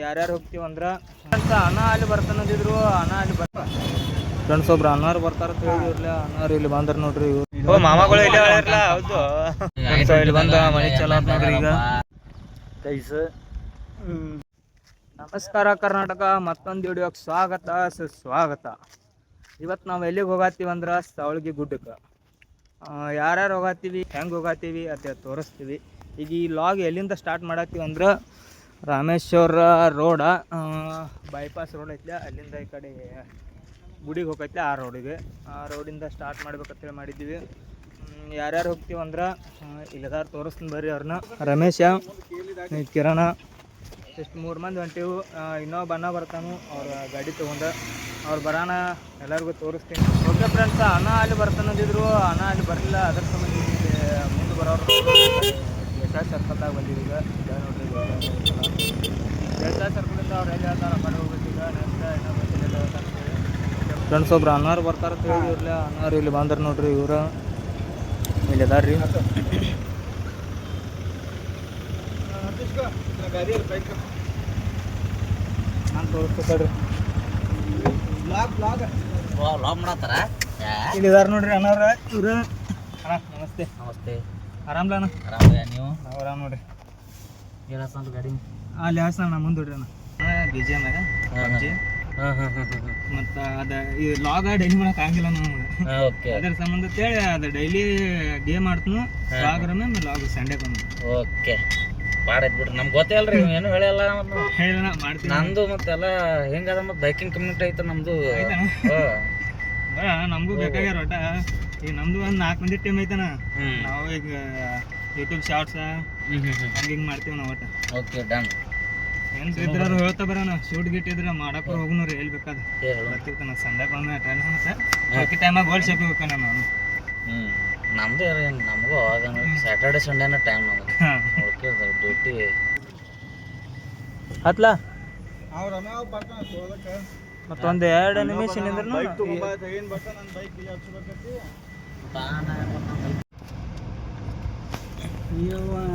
ಯಾರ್ಯಾರು ಹೋಗ್ತೀವಂದ್ರೆ ಅಣ್ಣ ಅಲ್ಲಿ ಬರ್ತಾನಂದಿದ್ರು. ಅಣ್ಣ ಅಲ್ಲಿ ಫ್ರೆಂಡ್ಸ್ ಒಬ್ರು ಅಣ್ಣಾರು ಬರ್ತಾರ ಹೇಳಿರ್ಲಿ. ಅಣ್ಣಾರು ಇಲ್ಲಿ ಬಂದ್ರ ನೋಡ್ರಿ. ಓ ಮಾಮಗಳು ಇಲ್ಲಿ ಹೇಳಿರ್ಲ. ಹೌದು ಇಲ್ಲಿ ಬಂದ ಮನೆ ಚಲೋ ನೋಡ್ರಿ ಈಗ ಕೈಸ್. ನಮಸ್ಕಾರ ಕರ್ನಾಟಕ, ಮತ್ತೊಂದು ವಿಡಿಯೋಕ್ಕೆ ಸ್ವಾಗತ ಸುಸ್ವಾಗತ. ಇವತ್ತು ನಾವು ಎಲ್ಲಿಗೆ ಹೋಗತ್ತೀವಂದ್ರೆ ಸವಳಗಿ ಗುಡ್ಡಕ್ಕೆ. ಯಾರ್ಯಾರು ಹೋಗತ್ತೀವಿ, ಹೆಂಗೆ ಹೋಗತ್ತೀವಿ ಅಂತ ತೋರಿಸ್ತೀವಿ. ಈಗ ಈ ಲಾಗ್ ಎಲ್ಲಿಂದ ಸ್ಟಾರ್ಟ್ ಮಾಡತ್ತೀವಿ ಅಂದ್ರೆ ರಾಮೇಶ್ವರ ರೋಡ ಬೈಪಾಸ್ ರೋಡ್ ಐತ್ಲ, ಅಲ್ಲಿಂದ ಈ ಕಡೆ ಗುಡಿಗೆ ಹೋಗೈತ್ಲೆ ಆ ರೋಡಿಗೆ. ಆ ರೋಡಿಂದ ಸ್ಟಾರ್ಟ್ ಮಾಡ್ಬೇಕಂತೇಳಿ ಮಾಡಿದ್ದೀವಿ. ಯಾರ್ಯಾರು ಹೋಗ್ತೀವಂದ್ರೆ ಇಲ್ಲದಾರು ತೋರಿಸ್ತೀನಿ ಬರ್ರಿ ಅವ್ರನ್ನ. ರಮೇಶ, ಕಿರಣ, ಎಷ್ಟು 3 ಮಂದಿ ಹೊಂಟೀವು. ಇನ್ನೊಬ್ಬ ಅಣ್ಣ ಬರ್ತಾನು, ಅವ್ರ ಗಾಡಿ ತೊಗೊಂಡು ಅವ್ರು ಬರೋಣ ಎಲ್ಲರಿಗೂ ತೋರಿಸ್ತೀನಿ. ಓಕೆ ಫ್ರೆಂಡ್ಸ್, ಅಣ್ಣ ಅಲ್ಲಿ ಬರ್ತಾನಂದಿದ್ರು. ಅಣ್ಣ ಅಲ್ಲಿ ಬರಲಿಲ್ಲ, ಅದ್ರ ಸಂಬಂಧ ಮುಂದೆ ಬರೋರು ದೇಸಾಯಿ ಸರ್ಕಲ್ದಾಗ ಬಂದಿವಿ. ಈಗ ನೋಡ್ರಿ ದೇಸಾಯಿ ಸರ್ಕಲಿಂದ ಅವ್ರು ಎಲ್ಲಿ ಹೇಳ್ತಾರೆ ಆ ಕಡೆ ಹೋಗ್ಬೇಕು. ಈಗ ನೆಕ್ಸ್ಟ್ ಇನ್ನೊಂದು ಹೇಳ್ತಾರೆ ಫ್ರೆಂಡ್ಸ್. ಒಬ್ರು ಅಣ್ಣಾರು ಬರ್ತಾರ ಹೇಳಿರ್ಲಿ. ಅಣ್ಣಾರು ಇಲ್ಲಿ ಬಂದ್ರೆ ನೋಡ್ರಿ, ಇವರು ಇಲ್ಲಿ ಅದಾರ್ರಿ. ನಾನು ತೋರಿಸ್ಕೊತಾಡ್ರಿ ಇಲ್ಲಿದಾರ ನೋಡ್ರಿ ಅಣ್ಣವ್ರ. ಇವ್ರು ಅಣ್ಣ ನಮಸ್ತೆ. ನಮಸ್ತೆ. ಆರಾಮ್ಲ ಅಣ್ಣ? ಆರಾಮ. ನೀವು? ನಾವು ಆರಾಮ್ ನೋಡ್ರಿ. ಏನು ಗಾಡಿ ಅಲ್ಲಿ ಹಾಸನ ಮುಂದೆ ನೋಡ್ರಿ ಅಣ್ಣ. ಬಿ ಜಿ ಎಮ್ ಮತ್ತು ಅದು ಈ ಲಾಗ ಡೈಲಿ ಮಾಡಕ್ಕೆ ಆಗಿಲ್ಲ ನಮ್ಗೆ. ಅದ್ರ ಸಂಬಂಧ ಅಂತೇಳಿ ಅದು ಡೈಲಿ ಗೇಮ್ ಆಡ್ತೀನಿ. ಲಾಗ್ರಮೆ ಲಾಗ್ ಸಂಡೇ ಬಂದು. ಓಕೆ ಬಾಡೈತ್ ಬಿಡ್ರಿ. ನಮ್ಗೆ ಗೊತ್ತೇ ಅಲ್ರಿ, ಏನು ಹೇಳಿಲ್ಲ. ಹೇಳಿಲ್ಲ ಮಾಡ್ತೀನಿ. ನಂದು ಮತ್ತೆಲ್ಲ ಹೆಂಗದ ಮತ್ತೆ ಬೈಕಿಂಗ್ ಕಮ್ಯುನಿಟಿ ಐತೆ ನಮ್ದು. ನಮಗೂ ಬೇಕಾಗ್ಯಾರ ಒಟ್ಟ. ಈಗ ನಮ್ದು ಒಂದು 4 ಮಂದಿ ಟೀಮ್ ಐತನ. ನಾವು ಈಗ ಯೂಟ್ಯೂಬ್ ಶಾರ್ಟ್ಸ್ ಹಂಗೆ ಮಾಡ್ತೀವಿ ನಾವು ಒಟ್ಟು. Okay done. ಏನು ಇದ್ರಾರು ಹೇಳ್ತಾ ಬರೋಣ. ಶೂಟ್ ಗಿಟ್ ಇದ್ರೆ ಮಾಡಕ್ಕೆ ಹೋಗುನು ರೀ. ಎಲ್ಲಿ ಬೇಕಾದ ಬರ್ತಿರ್ತಾನೆ. ಸಂಡೆ ಬಂದ ಟ್ರೈನ್ ಮತ್ತೆ ಟೈಮಾಗ ಗೋಲ್ಡ್ ಶಾಪಿಗೆ ಹೋಗ್ತಾನೆ ನಾನು. ನಮ್ದು ನಮಗೂ ಅವಾಗ ಸ್ಯಾಟರ್ಡೆ ಸಂಡೇನ ಟೈಮ್ ನಮಗೆ ನೋಡ್ಕಿರ್ತಾರೆ ಡ್ಯೂಟಿ ಹತ್ಲಾ. ಮತ್ತೊಂದು 2 ನಿಮಿಷ ನಿಂದ್ರೆ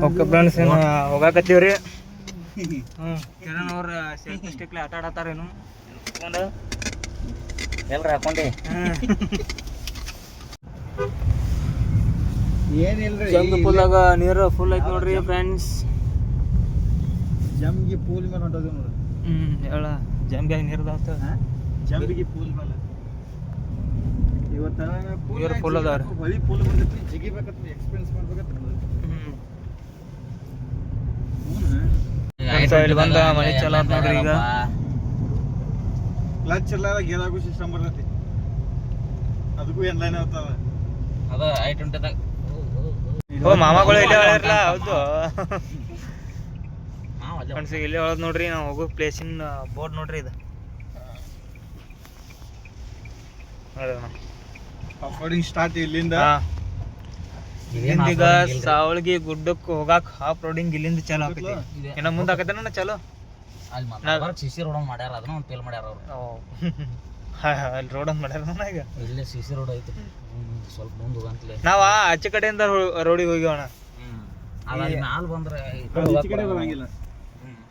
ಓಕೆ ಫ್ರೆಂಡ್ಸ್, ಹೋಗಾಕತ್ತೀವ್ರಿ. ಕಿರಣ್ ಅವ್ರ ಸೆಲ್ಫಿ ಸ್ಟಿಕ್ಲಿ ಆಟ ಆಡತ್ತಾರೇನು ಎಲ್ರಿ ಹಾಕೊಂಡಿ. ಏನಿಲ್ರಿ, ಜಂಬಿ ಪೂಲಾಗ ನೀರು ಫುಲ್ ಐತಿ ನೋಡ್ರಿ ಫ್ರೆಂಡ್ಸ್. ಜಂಬಿಗೆ ಪೂಲ್ ಮೇಲೆ ಹೊಂಟೋದು ನೋಡ್ರಿ. ಹೇಳ ಜಂಬಿಯಾಗ ನೀರ್ದಾವ. ಜಂಬಿಗೆ ಪೂಲ್ ಮೇಲೆ ಇವತ್ತ ನೀರು ಫುಲ್ ಅದಾವ್ರಿ. ಹೊಳಿ ಪೂಲ್ ಬಂದೈತಿ, ಜಿಗಿಬೇಕಂತ ಎಕ್ಸ್ಪೀರಿಯನ್ಸ್ ಮಾಡ್ಬೇಕಂತ. ಇಲ್ಲಿ ಬಂದ ಮನೆ ಚಲೋ ನೋಡ್ರಿ ಈಗ. ಕ್ಲಚ್ ಎಲ್ಲ ಗೇರಾಗೂ ಸಿಸ್ಟಮ್ ಬರ್ತೈತಿ. ಅದಕ್ಕೂ ಎನ್ಲೈನ್ ಇರ್ತಾವ. ಅದ I20ದಾಗ. ಓ ಮಾಮಗಳು ಇಲ್ಲೇ ಹೇಳಿರ್ಲ. ಹೌದು ಫ್ರೆಂಡ್ಸ್, ಇಲ್ಲೇ ಹೇಳೋದು ನೋಡ್ರಿ. ನಾವು ಹೋಗೋ ಪ್ಲೇಸಿನ ಬೋರ್ಡ್ ನೋಡ್ರಿ ಇದು. ಆಫ್ರೋಡಿಂಗ್ ಸ್ಟಾರ್ಟ್ ಇಲ್ಲಿಂದ. ಈಗ ಸಾವಳಗಿ ಗುಡ್ಡಕ್ಕೆ ಹೋಗಾಕ ಆಫ್ ರೋಡಿಂಗ್ ಇಲ್ಲಿಂದ ಚಾಲು ಆಕೈತಿ. ಇನ್ನ ಮುಂದೆ ಆಕೈತೇನ ಚಾಲು? ಅಲ್ಲಿ ಸಿಸಿ ರೋಡ್ ಮಾಡ್ಯಾರ, ಅದನ್ನ ಒಂದು ಫೇಲ್ ಮಾಡ್ಯಾರ ಅವ್ರು. ಅಲ್ಲಿ ರೋಡ್ ಅಂತ ಮಾಡ್ಯಾರ. ಈಗ ಇಲ್ಲೇ ಸಿಸಿ ರೋಡ್ ಐತಿ, ಸ್ವಲ್ಪ ಮುಂದೆ ಹೋಗಂತಲೇ. ನಾವ ಆಚೆ ಕಡೆಯಿಂದ ರೋಡಿಗೆ ಹೋಗ್ಯವಣ. ಅದಲ್ಲಿ ಮ್ಯಾಲ ಬಂದ್ರೆ ಬರಂಗಿಲ್ಲ.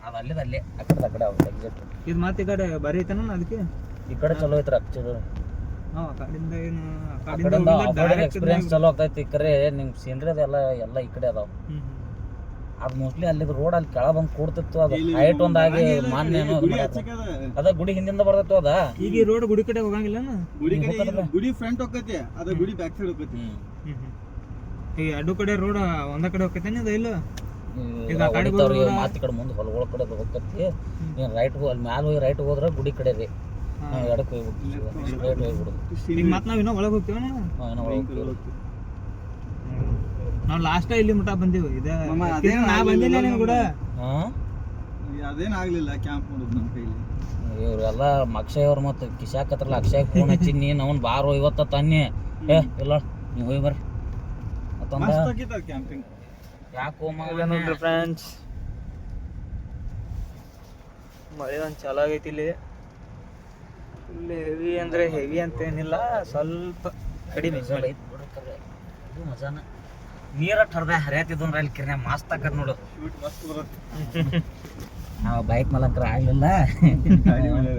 ಅದು ಅಲ್ಲೇ ಆ ಕಡೆ ಎಕ್ಸಿಟ್. ಇದು ಮತ್ತೆ ಈ ಕಡೆ ಬರೀ ಐತನ ಅದಕ್ಕೆ. ಈ ಕಡೆ ಚಲೋ ಐತ್ರಿ ಆಕ್ಚುಲಿ. ಕಡೆಯಿಂದ ಏನು ಎಕ್ಸ್ಪೀರಿಯನ್ಸ್ ಚಲೋ ಆಗ್ತೈತಿ. ಕರೆ ನಿಮ್ ಸೀನರಿ ಎಲ್ಲ ಈ ಕಡೆ ಅದಾವ. ಅದು ಮೋಸ್ಟ್ಲಿ ಅಲ್ಲಿದ್ ರೋಡ್ ಅಲ್ಲಿ ಕೆಳ ಬಂದು ಕೂಡ್ತಿತ್ತು. ಅದು ಹೈಟ್ ಒಂದಾಗಿ ಮಾನ್ಯ ಅದ ಗುಡಿ ಹಿಂದಿಂದ ಬರ್ತೈತು. ಅದ ಈಗ ಈ ರೋಡ್ ಗುಡಿ ಕಡೆ ಹೋಗಂಗಿಲ್ಲ. ಗುಡಿ ಫ್ರಂಟ್ ಹೋಗೈತಿ, ಅದ ಗುಡಿ ಬ್ಯಾಕ್ ಸೈಡ್ ಹೋಗೈತಿ. ಈ ಎರಡು ಕಡೆ ರೋಡ್ ಒಂದ ಕಡೆ ಹೋಗೈತೇನೆ ಅದು ಇಲ್ಲ. ಮಾತಿ ಕಡೆ ಮುಂದೆ ಹೊಲಗಳ ಕಡೆ ಹೋಗತ್ತಿ. ನೀನ್ ರೈಟ್ ಅಲ್ಲಿ ಮ್ಯಾಲ ಹೋಗಿ ರೈಟ್ ಹೋದ್ರ ಗುಡಿ ಕಡೆ ರೀ. ನಾವು ಎಡಕ್ಕೆ ಹೋಗ್ಬಿಡ್ತೀವಿ, ರೈಟ್ ಹೋಗ್ಬಿಡುದು. ಈಗ ಮತ್ತೆ ನಾವು ಇನ್ನೂ ಒಳಗೆ ಹೋಗ್ತೀವಿ. ನಾವು ಲಾಸ್ಟ್ ಇಲ್ಲಿ ಮಠ ಬಂದೀವಿ. ಅದೇನ್ ಆಗ್ಲಿಲ್ಲ, ಕ್ಯಾಂಪ್ ಮಾಡೋದು ನಮ್ಮ ಕೈಲಿ. ಇವ್ರೆಲ್ಲ ಅಕ್ಷಯ್ ಅವ್ರು ಮತ್ತೆ ಕಿಶಾಕತ್ರಲ್ಲ. ಅಕ್ಷಯ್ ಫೋನ್ ಹಚ್ಚಿ ನೀನು ಅವ್ನು ಬಾರೋ ಇವತ್ತ ತನ್ನಿ. ಇಲ್ಲ ನೀವು ಹೋಗಿ ಬರ್ರಿ ಮತ್ತೊಂದು ಕ್ಯಾಂಪಿಂಗ್. ಯಾಕೆ ನೋಡ್ರಿ ಫ್ರೆಂಡ್ಸ್, ಮಳೆ ಒಂದು ಚಲೋ ಆಗೈತಿ ಇಲ್ಲಿ. ಫುಲ್ ಹೆವಿ ಅಂದ್ರೆ ಹೆವಿ ಅಂತ ಏನಿಲ್ಲ, ಸ್ವಲ್ಪ ಕಡಿಮೆ ಐತಿ ಬಿಡ್ರಿ. ಇದು ಮಜಾನ. ನೀರ ಟರ್ದೆ ಹರಿಯತಿದ್ದು ಅಂದ್ರೆ ಅಲ್ಲಿ ಕಿರ್ನೆ ಮಸ್ತ್ ಆಕತ್ ನೋಡು. ನಾವು ಬೈಕ್ ಮಲಂಕರ ಆಗ್ಲಿಲ್ಲ. ಗಾಡಿ ಮೇಲೆ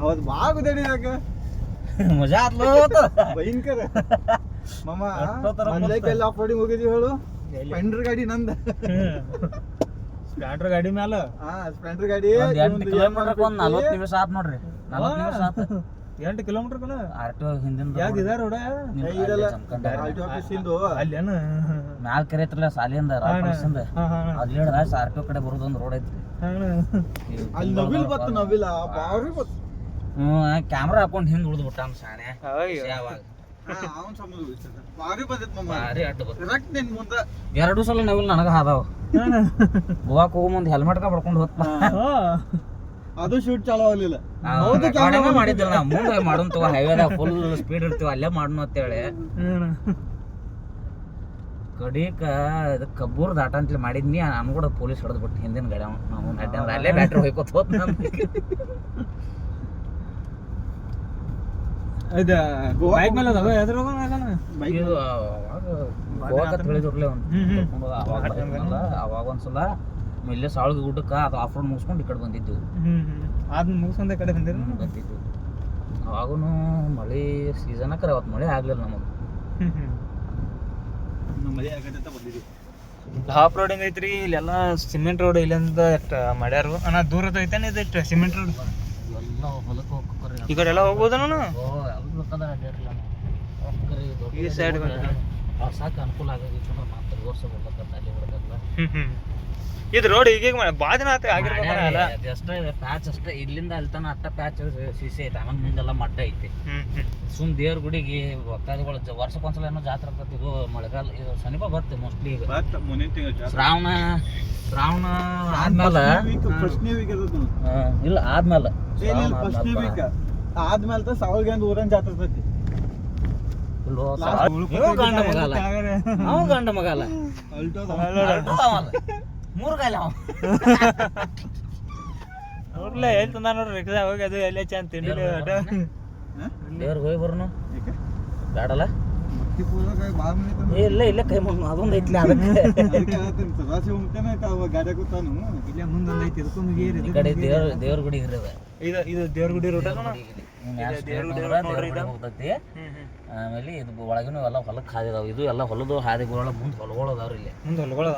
ಅವತ್ತು ಭಾಳ ಗುದ್ದಾಡಿದಾಗ ಮಜಾ ಆತ್ಲೋ ಭಯಂಕರ ಮಾಮ ಮೊದ್ಲೇಕೆಲ್ಲ ಆಫ್ ರೋಡಿಂಗ್ ಹೋಗಿದ್ವಿ ಹೇಳು. ಸ್ಪೆಂಡರ್ ಗಾಡಿ ನಂದ, ಸ್ಪ್ಲೆಂಡರ್ ಗಾಡಿ ಮ್ಯಾಲ ಸ್ಪೆಂಡರ್ ಗಾಡಿ 8 ಕಿಲೋಮೀಟರ್ 40 ನಿಮಿಷ ಆತ್ ನೋಡ್ರಿ. 40 ನಿಮಿಷ ಆತ್. 8 ಕಿಲೋಮೀಟರ್ ಆರ್ಟಿಒ ಹಿಂದಿಂದ ಯಾವ್ದಿದೆ ರೋಡ ಅಲ್ಲೇನ ಮ್ಯಾಲ್ ಕರೆಯತ್ರಲ್ಲ ಸಾಲಿಯಿಂದ ರಾಯಪುರದಿಂದ ಅಲ್ಲಿ ಹಿಡ್ದ ಆರ್ಟಿಒ ಕಡೆ ಬರೋದು ಒಂದು ರೋಡ್ ಐತ್ರಿ. ಅಲ್ಲಿ ನವಿಲ್ ಬತ್ತು, ನವಿಲ ಬಾರಿ ಬತ್ತು. ಕ್ಯಾಮ್ರಾ ಹಾಕೊಂಡ್ ಹಿಂದ್ ಉಳ್ದು ಬಿಟ್ಟ ಶಾಣೆ. ಯಾವಾಗ ಅವನ್ ಸಂಬಂಧ ಬಾರಿ ಬಂದಿತ್ತು ಮಮ್ಮ. ಭಾರಿ ಅಡ್ಡ ಬತ್ತು. ಕರೆಕ್ಟ್ ನಿನ್ ಮುಂದ 2 ಸಲ ನವಿಲ್ ನನಗ ಹಾದಾವ. ಗೋವಾಕ್ ಹೋಗೋ ಮುಂದೆ ಹೆಲ್ಮೆಟ್ ಕ ಬಡ್ಕೊಂಡು ಹೋಗ್ತ. ಅದು ಶೂಟ್ ಚಾಲೋ ಆಗ್ಲಿಲ್ಲ. ಮಾಡಿದ್ದಿಲ್ಲ ನಾ ಮುಂದೆ ಮಾಡೋನ್ ತಗೋ, ಹೈವೇದಾಗ ಫುಲ್ ಸ್ಪೀಡ್ ಇರ್ತೀವಿ ಅಲ್ಲೇ ಮಾಡೋಣ ಅಂತೇಳಿ ಕಡೀಕ ಇದು ಕಬ್ಬೂರ್ ದಾಟ ಅಂತೇಳಿ ಮಾಡಿದ್ನಿ. ನಾನು ಕೂಡ ಪೊಲೀಸ್ ಹೊಡೆದ್ ಬಿಟ್ಟು ಹಿಂದಿನ ಗಾಡಿ ನಾವು ಅಲ್ಲೇ ಬ್ಯಾಟ್ರಿ ಹೋಯ್ಕೋತ ಹೋತ್. ಬೈಕ್ ಮೇಲೆ ಅದಾವ ಎದ್ರ ಗೋವಾಕ ತಿಳಿದಿರ್ಲಿ ಅವಾಗ ಒಂದ್ಸಲ ಇಲ್ಲೇ ಸಾಳ್ಗ ಗುಡ್ಡಕ್ಕ ಅದು ಆಫ್ ರೋಡ್ ಮುಗಿಸ್ಕೊಂಡು ಈ ಕಡೆ ಬಂದಿದ್ದು. ಅದನ್ನ ಮುಗಿಸ್ಕೊಂಡ ಕಡೆ ಬಂದಿದ್ದು. ಅವಾಗೂ ಮಳೆ ಸೀಸನ್ ಅಕ್ಕರೆ ಅವತ್ತು ಮಳೆ ಆಗ್ಲಿಲ್ಲ ನಮಗೆ. ಮಳೆ ಆಗತ್ತೆ ಬಂದಿದ್ವಿ. ಟಾಪ್ ರೋಡಿಂಗ್ ಐತ್ರಿ ಇಲ್ಲೆಲ್ಲ ಸಿಮೆಂಟ್ ರೋಡ್ ಇಲ್ಲಿಂದ ಮಾಡ್ಯಾರು. ಅಣ್ಣ ದೂರದ ಐತೇನೆ ಇದು ಸಿಮೆಂಟ್ ರೋಡ್. ಎಲ್ಲ ಹೊಲಕ್ಕೆ ಹೋಗ್ತಾರೆ ಈ ಕಡೆ ಎಲ್ಲ ಹೋಗ್ಬೋದ ನಾನು ಈ ಸೈಡ್ ಸಾಕು ಅನುಕೂಲ ಆಗೋದು. ಮಾತ್ರ ವರ್ಷ ಬರ್ಬೇಕಂತ ಅಲ್ಲಿ ಹೊಡೆದಲ್ಲ ಇದು ರೋಡ್ ಈಗ ಭಾಳ ದಿನ ಆತ ಆಗಿರ್ಬೇಕಲ್ಲ. ಅಷ್ಟೇ ಪ್ಯಾಚ್ ಅಷ್ಟೇ ಇಲ್ಲಿಂದ ಅಲ್ಲಿ ತನ ಅಟ್ಟ ಪ್ಯಾಚ್ ಸಿಸಿ ಐತೆ. ಆಮೇಲೆ ಮುಂದೆಲ್ಲ ಮಟ್ಟ ಐತಿ. ಸುಮ್ ದೇವ್ರ ಗುಡಿಗೆ ಭಕ್ತಾದಿಗಳು ವರ್ಷಕ್ಕೊಂದ್ಸಲ ಏನೋ ಜಾತ್ರೆ ಆಗ್ತದೆ. ಇದು ಮಳೆಗಾಲ ಇದು ಸಮೀಪ ಬರ್ತದೆ ಮೋಸ್ಟ್ಲಿ. ಈಗ ಶ್ರಾವಣ ಆದ್ಮೇಲೆ ಇಲ್ಲ ಆದ್ಮೇಲೆ ಆದ್ಮೇಲೆ ಸಾವಿರ ಊರನ್ ಜಾತ್ರೆ ಇರ್ತೈತಿ. ಗಂಡ ಮಗಲ್ಲ ಅವ ಗಂಡ ಮಗಲ್ಲ 3 ಕಾಯಿಲೆ ಅವ ನೋಡ್ಲ ಹೇಳ್ತಂದ ನೋಡ್ರಿ ರಿಕ್ಷಾ ಹೋಗಿ ಅದು ಎಲ್ಲೇ ಚಂದ ತಿಂಡಿ ದೇವ್ರಿಗೆ ಹೋಗಿ ಬರ್ನು ಬೇಡಲ್ಲ. ಇಲ್ಲ ಇಲ್ಲ ಕೈ ಮುಗ್ ಅದೊಂದು ಐತ್ಲಿ ಅದಕ್ಕೆ ಗಾಡಿ ಕೂತಾನು ಇಲ್ಲೇ ಮುಂದೊಂದು ಐತಿ ಈ ಕಡೆ ದೇವ್ರ ಗುಡಿ ಇರೋದ. ಇದು ದೇವ್ರ ಗುಡಿ ರೋಡ್ ಹೋಗ್ತೈತಿ. ಆಮೇಲೆ ಇದು ಒಳಗಿನ ಎಲ್ಲ ಹೊಲಕ್ಕೆ ಹಾದಿದಾವ. ಇದು ಎಲ್ಲ ಹೊಲದು ಹಾದಿಗಳ ಮುಂದೆ ಹೊಲಗಳು ಅದಾವ್ರಿ. ಇಲ್ಲಿ ಮುಂದೆ ಹೊಲಗಳು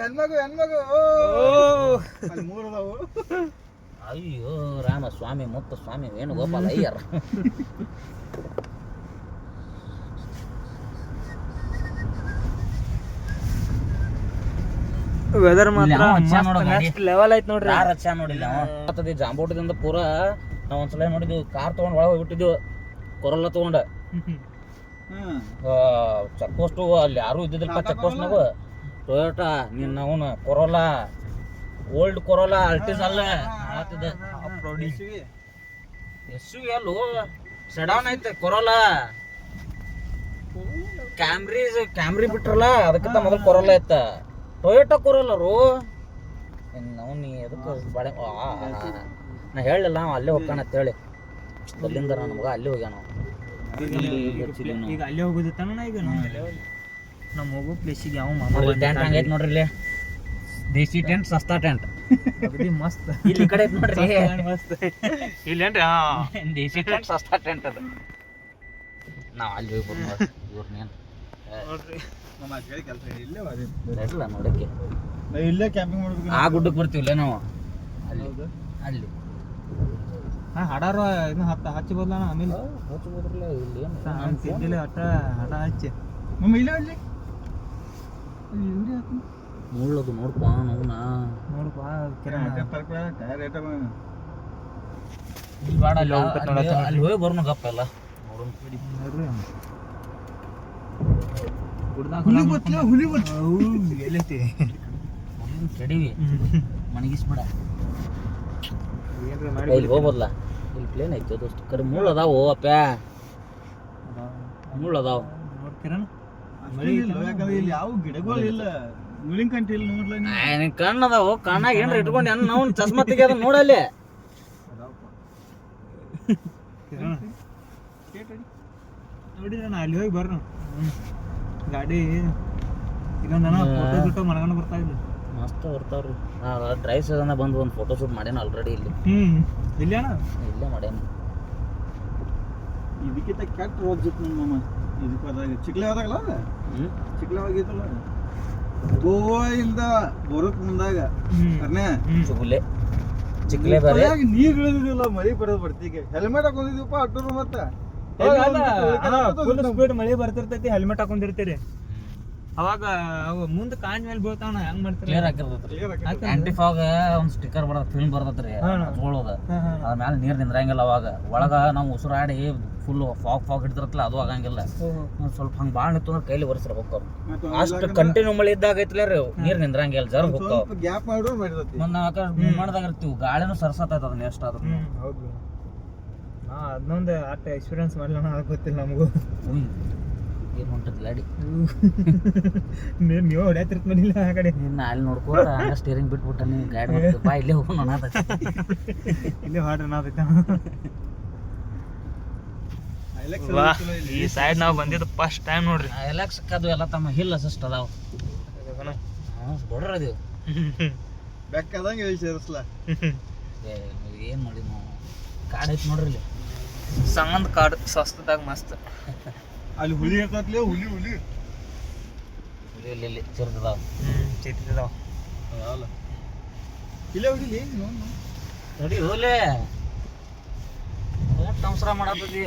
ಹೆಣ್ಮಗು ಮೂರು ಅದಾವು. ಅಯ್ಯೋ ರಾಮ ಸ್ವಾಮಿ ಮುತ್ತ ಸ್ವಾಮಿ ವೇಣುಗೋಪಾಲ ಅಯ್ಯರ್. ವೆದರ್ ಮಾತ್ರ ನೆಕ್ಸ್ಟ್ ಲೆವೆಲ್ ಐತ್ ನೋಡ್ರಿ. ಯಾರು ಹಚ್ಚ ನೋಡಿಲ್ಲ ಅವ ಜಾಂಬೋಟದಿಂದ ಪೂರಾ ನಾವ್ ಒಂದ್ಸಲ ನೋಡಿದ್ವಿ. ಕಾರ್ ತಗೊಂಡ್ ಒಳಗೆ ಹೋಗ್ಬಿಟ್ಟಿದ್ವಿ ಕೊರಲ್ಲ ತಗೊಂಡ. ಚೆಕ್ ಪೋಸ್ಟ್ ಅಲ್ಲಿ ಯಾರು ಇದ್ದಿದ್ರಪ್ಪ ಚೆಕ್ ಪೋಸ್ಟ್ನಾಗ. ಟೊಯೋಟಾ ನಿನ್ನ ಅವನು ಕೊರೋಲಾ ಓಲ್ಡ್ ಕೊರೋಲಾ ಅಲ್ಟಿಸ್ ಅಲ್ಲ SUV ಅಲ್ಲೂ ಸೆಡಾನ್ ಐತೆ ಕೊರೋಲಾ. ಕ್ಯಾಮ್ರಿ ಬಿಟ್ರಲ್ಲ ಅದಕ್ಕಿಂತ ಮೊದಲು ಕೊರೋಲಾ ಐತ. ಟೊಯೋಟಾ ಕೊರೋಲರು ನಾವು ನೀ ಅದಕ್ಕೆ ಬಾಳೆ ನಾ ಹೇಳಲಿಲ್ಲ ನಾವು ಅಲ್ಲೇ ಹೋಗ್ತಾನ ಅಂತ ಹೇಳಿ. ಅಲ್ಲಿಂದ ನನ್ನ ಮಗ ಅಲ್ಲೇ ಹೋಗ್ಯಾನ. ಈಗ ಅಲ್ಲೇ ಹೋಗೋದಿತ್ತಾನ. ಈಗ ನಮ್ಮ ಹೋಗೋ ಪ್ಲೇಸಿಗೆ ಯಾವ ಟೆಂಟ್ ಹಂಗೈತೆ ನೋಡ್ರಿ. ಇಲ್ಲಿ ದೇಸಿ ಟೆಂಟ್ ಸಸ್ತಾ ಟೆಂಟ್ ಮಸ್ತ್. ಇಲ್ಲಿ ಕಡೆ ಐತೆ ನೋಡ್ರಿ ಮಸ್ತ್ ಇಲ್ಲೇನ್ರಿ. ದೇಸಿ ಟೆಂಟ್ ಸಸ್ತಾ ಟೆಂಟ್ ಅದು. ನಾವು ಅಲ್ಲಿ ಹೋಗಿ ಬರ್ಬೋದು ಇವ್ರನ್ನೇನು ನೋಡ್ರಿ ಇಲ್ಲ ನೋಡಕ್ಕೆ. ಇಲ್ಲೇ ಕ್ಯಾಂಪಿಂಗ್ ಮಾಡ್ಬೇಕು. ಆ ಗುಡ್ಡಕ್ಕೆ ಬರ್ತೀವಿಲ್ಲ ನಾವು ಅಲ್ಲಿ ಅಲ್ಲಿ ಹಡಾರು ಇದನ್ನ ಹಚ್ಚಿ ಬದಲ ಆಮೇಲೆ ಹಚ್ಬೋದ್ರಲ್ಲ. ಇಲ್ಲಿ ನಾನು ತಿದ್ದಿಲ್ಲ ಹಠ ಹಚ್ಚಿ ಮಮ್ಮ ಇಲ್ಲೇ ಅಲ್ಲಿ ಮುಳ್ಳದು ನೋಡ್ಪ ನೋಡ್ನ ನೋಡಪ್ಪ ಅಲ್ಲಿ ಹೋಗಿ ಬರ್ನು ಗಪ್ಪ ಎಲ್ಲ ನೋಡೋಣ. ಎಲ್ಲೈತಿ ಕೆಡಿವಿ ಮಣಗಿಸ್ಬೇಡ. ಇಲ್ಲಿ ಹೋಗ್ಬೋದಲ್ಲ. ಇಲ್ಲಿ ಪ್ಲೇನ್ ಐತಿ ದೋಸ್ತ. ಕರೆ ಮುಳ್ಳು ಅದಾವು ಅಪ್ಪ ಮುಳ್ಳು ಅದಾವ. ನೋಡ್ತೀರಣ ಇಲ್ಲಿ ಯಾವ ಗಿಡಗಳು ಇಲ್ಲ. ಮುಳ್ಳಿನ ಕಂಟಿ ಇಲ್ಲ ನೋಡ್ಲ. ನಿನ್ ಕಣ್ಣು ಅದಾವು. ಕಣ್ಣಾಗ ಏನ್ರ ಇಟ್ಕೊಂಡು ಅನ್ನ ನಾವು ಚಸ್ಮಾ ತೆಗಿಯೋದ ನೋಡಲ್ಲಿ. ನೋಡಿದ್ರ ಅಲ್ಲಿ ಹೋಗಿ ಬರ್ನು ಗಾಡಿ ಇನ್ನೊಂದನ ಫೋಟೋ ಗಿಟೋ ಮನಗಂಡು ಬರ್ತಾ ಇದ್ವಿ. ಮಸ್ತ್ ಬರ್ತಾವ್ರಿ ಡ್ರೈ ಸೀಸನ್ ಬಂದು ಒಂದು ಫೋಟೋ ಶೂಟ್ ಮಾಡ್ಯಾನ ಆಲ್ರೆಡಿ ಇಲ್ಲಿ ಇಲ್ಲಿ ಅಣ್ಣ ಇಲ್ಲೇ ಮಾಡ್ಯಾನ ಇದಕ್ಕಿಂತ ಕೆಟ್ಟ ರೋಡ್ ಜಿಪ್ ನಮ್ಮ ಇದಕ್ಕೆ ಹೋದಾಗ ಚಿಕ್ಲೆ ಹೋದಾಗಲ್ಲ ಚಿಕ್ಲೆ ಹೋಗಿದ್ದಲ್ಲ ಗೋವಾದಿಂದ ಬರೋಕ್ ಮುಂದಾಗ ಚುಗುಲೆ ಚಿಕ್ಲೆ ಬೇರೆ ನೀರ್ ಇಳಿದಿಲ್ಲ ಮಳಿ ಬರೋದು ಬರ್ತಿಗೆ ಹೆಲ್ಮೆಟ್ ಹಾಕೊಂಡಿದ್ವಪ್ಪ ಅಟ್ಟರು ಮತ್ತೆ ಫುಲ್ ಸ್ಪೀಡ್ ಮಳೆ ಬರ್ತಿರ್ತೈತಿ ಹೆಲ್ಮೆಟ್ ಹಾಕೊಂಡಿರ್ತೀರಿ ಅವಾಗ ಮುಂದೆ ಕಾಂಡ್ ಮೇಲೆ ಬೀಳ್ತಾವಣ ಹೆಂಗ್ ಮಾಡ್ತೀರಿ ಕ್ಲಿಯರ್ ಹಾಕಿರ್ತೈತ್ರಿ ಆಂಟಿ ಫಾಗ್ ಒಂದು ಸ್ಟಿಕ್ಕರ್ ಬರ್ತದ ಫಿಲ್ಮ್ ಬರ್ತೈತ್ರಿ ಹಚ್ಕೊಳ್ಳೋದು ಅದ್ರ ಮ್ಯಾಲ ನೀರ್ ನಿಂದ್ರಂಗಿಲ್ಲ ಅವಾಗ ಒಳಗ ನಾವು ಉಸಿರಾಡಿ ಫುಲ್ ಫಾಗ್ ಹಿಡಿದಿರತ್ತಲ್ಲ ಅದು ಆಗಂಗಿಲ್ಲ ಸ್ವಲ್ಪ ಹಂಗ ಬಾಳ್ ನಿಂತು ಅಂದ್ರೆ ಕೈಲಿ ಒರೆಸಿರ್ಬೇಕು ಅವ್ರು ಅಷ್ಟು ಕಂಟಿನ್ಯೂ ಮಳೆ ಇದ್ದಾಗ ಐತ್ಲ ರೀ ನೀರ್ ನಿಂದ್ರಂಗಿಲ್ಲ ಜರ್ ಹೋಗ್ತಾವ ಗ್ಯಾಪ್ ಮಾಡಿದ್ರು ಮಾಡಿರತ್ತಿ ಮತ್ತೆ ನಾವು ಮಾಡ್ದಾಗ ಇರ್ತೀವಿ ಗಾಳಿನೂ ಸರ್ಸತ್ತೈತ ಅದನ್ನ ಎಷ್ಟಾದ್ರು ಹೌದು ಅದನ್ನೊಂದು ಆಟ ಎಕ್ಸ್ಪೀರಿಯನ್ಸ್ ಮಾಡಲಿಲ್ಲ ಗೊತ್ತಿಲ್ಲ ನಮಗೂ ಏನು ಹೊಂಟದ ಗಾಡಿ ನೀವು ಹೊಡ್ಯಾತಿರ್ತ ಮನಿಲ್ಲ ಆ ಕಡೆ ಇನ್ನು ಅಲ್ಲಿ ನೋಡ್ಕೋತ ಹಂಗ ಸ್ಟೇರಿಂಗ್ ಬಿಟ್ಬಿಟ್ಟ ನೀವು ಗಾಡಿ ಮಾಡ್ತೀವಿ ಬಾ ಇಲ್ಲೇ ಹೋಗೋಣ ಅನ್ನೋದ ಇಲ್ಲೇ ಹಾಡ್ರಿ ನಾದೈತ ಈ ಸೈಡ್ ನಾವು ಬಂದಿದ್ದು ಫಸ್ಟ್ ಟೈಮ್ ನೋಡ್ರಿ ಎಲ್ಲ ಸಿಕ್ಕದು ಎಲ್ಲ ತಮ್ಮ ಹಿಲ್ ಅಸಿಸ್ಟ್ ಅದಾವ ಬಡ್ರ ಅದೀವಿ ಬೆಕ್ಕದಂಗೆ ಹೇಳಿ ಸೇರಿಸ್ಲ ಏನು ಮಾಡಿ ನಾವು ಕಾಡ್ ಐತಿ ನೋಡ್ರಿ ಇಲ್ಲಿ ಸಂಗಂದ್ ಕಾಡು ಸ್ವಸ್ಥದಾಗ ಮಸ್ತ್ ಅಲ್ಲಿ ಹುಲಿ ಇರ್ತತ್ಲೇ ಹುಲಿ ಹುಲಿ ಹುಲಿ ಇಲ್ಲಿ ಚಿರ್ದದಾವ ಚಿತ್ತಿದಾವ ಇಲ್ಲೇ ಹುಲಿ ನೋಡಿ ಹೋಲೆ ನಮಸ್ಕಾರ ಮಾಡತ್ತದಿ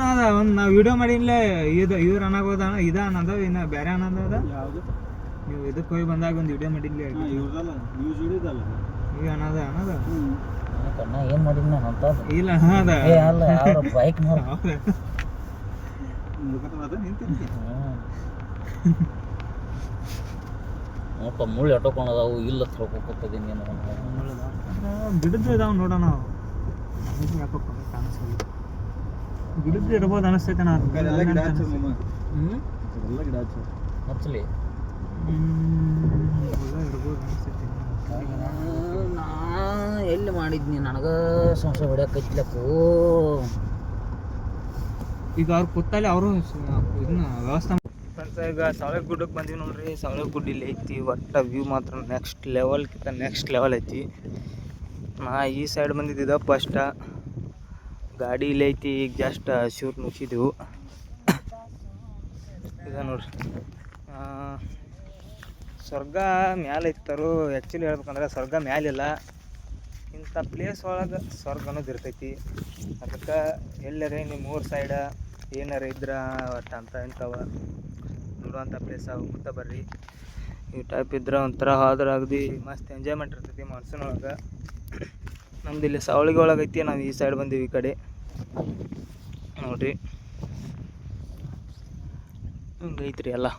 ಅದ ಒಂದು ನಾವು ವಿಡಿಯೋ ಮಾಡಿಲ್ಲ ಇವ್ರು ಅನ್ನೋದ ಇದ ಅನ್ನೋದ ಇನ್ನ ಬೇರೆ ಅನ್ನೋದ ನೀವು ಇದಕ್ಕೆ ಹೋಗಿ ಬಂದಾಗ ಒಂದು ವಿಡಿಯೋ ಮಾಡಿಲ್ಲ ಇವ್ರದಲ್ಲ ನ್ಯೂಸ್ ಹಿಡಿದಲ್ಲ ನೀವು ಅನ್ನೋದ ಕಣ್ಣ ಏನ್ ಮಾಡಿದ್ ನಾನು ಅಂತ ಇಲ್ಲ ಅನ್ನೋದ ಅಲ್ಲ ಅವ್ರ ಬೈಕ್ ನೋಡ ನೋಡ್ಪ ಮುಳ್ಳು ಎಟ್ಟೋಕೊಂಡದಾವು ಇಲ್ಲ ತಿಳ್ಕೊಕೊತದೀನಿ ಏನು ಬಿಡದ್ದು ಇದಾವ ನೋಡೋಣ ಯಾಕೋ ಕಾಣಿಸ್ತಿಲ್ಲ ಬಿಡದ್ದು ಇರ್ಬೋದು ಅನಿಸ್ತೈತೆ ಹಚ್ಚಲಿ ಇರ್ಬೋದು ಅನಿಸ್ತೈತಿ ನಾ ಎಲ್ಲಿ ಮಾಡಿದ್ನಿ ನನಗ ಸಂಶಯ ಹೊಡ್ಯಾಕೈತ್ಲಕ್ಕೂ ಈಗ ಅವ್ರು ಕೂತಲ್ಲಿ ಅವರು ಇದನ್ನ ವ್ಯವಸ್ಥೆ ಈಗ ಸಾವಳೆ ಗುಡ್ಡಕ್ಕೆ ಬಂದೀವಿ ನೋಡ್ರಿ ಸಾವಳೆ ಗುಡ್ಡ ಇಲ್ಲಿ ಐತಿ ಒಟ್ಟು ವ್ಯೂ ಮಾತ್ರ ನೆಕ್ಸ್ಟ್ ಲೆವೆಲ್ ಐತಿ ನಾ ಈ ಸೈಡ್ ಬಂದಿದ್ದ ಫಸ್ಟ್ ಗಾಡಿ ಇಲ್ಲಿ ಐತಿ ಈಗ ಜಸ್ಟ್ ಶೂಟ್ ಮುಗಿಸಿದೆವು ಈಗ ನೋಡ್ರಿ ಸ್ವರ್ಗ ಮ್ಯಾಲೆ ಇತ್ತರು ಆ್ಯಕ್ಚುಲಿ ಹೇಳ್ಬೇಕಂದ್ರೆ ಸ್ವರ್ಗ ಮ್ಯಾಲಿಲ್ಲ ಇಂಥ ಪ್ಲೇಸ್ ಒಳಗೆ ಸ್ವರ್ಗ ಅನ್ನೋದು ಇರ್ತೈತಿ ಅದಕ್ಕೆ ಎಲ್ಲರೇ ನಿಮ್ಮ ಊರ ಸೈಡ ಏನಾರ ಇದ್ರೆ ಒಟ್ಟು ಅಂತ ಇಂಥವ ನೋಡುವಂಥ ಪ್ಲೇಸ್ ಅವು ಮುತ್ತ ಬರ್ರಿ ಈ ಟೈಪ್ ಇದ್ರೆ ಒಂಥರ ಹೋದ್ರೆ ಅಗದಿ ಮಸ್ತ್ ಎಂಜಾಯ್ಮೆಂಟ್ ಇರ್ತೈತಿ ಮನ್ಸೂನ್ ಒಳಗೆ ನಮ್ದು ಇಲ್ಲಿ ಸಾವಳಿಗೆ ಒಳಗೆ ಐತಿ ನಾವು ಈ ಸೈಡ್ ಬಂದೀವಿ ಈ ಕಡೆ ನೋಡಿರಿ ಹಿಂಗೆ ಐತ್ರಿ ಎಲ್ಲ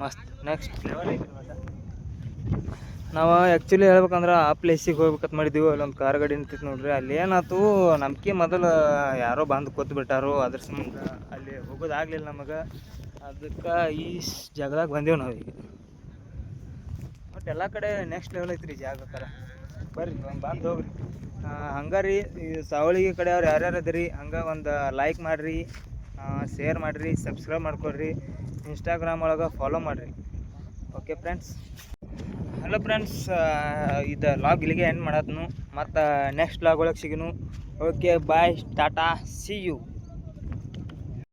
ಮಸ್ತ್ ನೆಕ್ಸ್ಟ್ ಲೆವೆಲ್ ಐತ್ರಿ ನಾವು ಆ್ಯಕ್ಚುಲಿ ಹೇಳ್ಬೇಕಂದ್ರೆ ಆ ಪ್ಲೇಸಿಗೆ ಹೋಗ್ಬೇಕಂತ ಮಾಡಿದ್ದೀವಿ ಅಲ್ಲೊಂದು ಕಾರ್ ಗಾಡಿ ನಿಂತಿತ್ತು ನೋಡ್ರಿ ಅಲ್ಲಿ ಏನಾಯ್ತು ನಂಬಿಕೆ ಮೊದಲು ಯಾರೋ ಬಂದು ಕೂತ್ಬಿಟ್ಟಾರು ಅದ್ರ ಸಂಬಂಧ ಅಲ್ಲಿ ಹೋಗೋದಾಗಲಿಲ್ಲ ನಮಗೆ ಅದಕ್ಕೆ ಈ ಜಾಗದಾಗ ಬಂದೀವಿ ನಾವು ಈಗ ಬಟ್ ಎಲ್ಲ ಕಡೆ ನೆಕ್ಸ್ಟ್ ಲೆವೆಲ್ ಐತ್ರಿ ಜಾಗ ಥರ ಬರ್ರಿ ಒಂದು ಬಂದು ಹೋಗ್ರಿ ಹಂಗೆ ರೀ ಈ ಸಾವಳಿಗೆ ಕಡೆ ಅವ್ರು ಯಾರ್ಯಾರು ಅದಿರಿ ಹಂಗೆ ಒಂದು ಲೈಕ್ ಮಾಡಿರಿ ಶೇರ್ ಮಾಡಿರಿ ಸಬ್ಸ್ಕ್ರೈಬ್ ಮಾಡ್ಕೊಳ್ರಿ ಇನ್ಸ್ಟಾಗ್ರಾಮ್ ಒಳಗೆ ಫಾಲೋ ಮಾಡಿರಿ ಓಕೆ ಫ್ರೆಂಡ್ಸ್ ಹಲೋ ಫ್ರೆಂಡ್ಸ್ ಇದು ಲಾಗ್ ಇಲ್ಲಿಗೆ ಎಂಡ್ ಮಾಡತ್ನು ಮತ್ತು ನೆಕ್ಸ್ಟ್ ಲಾಗ್ ಒಳಗೆ ಸಿಗೋನು okay bye tata see you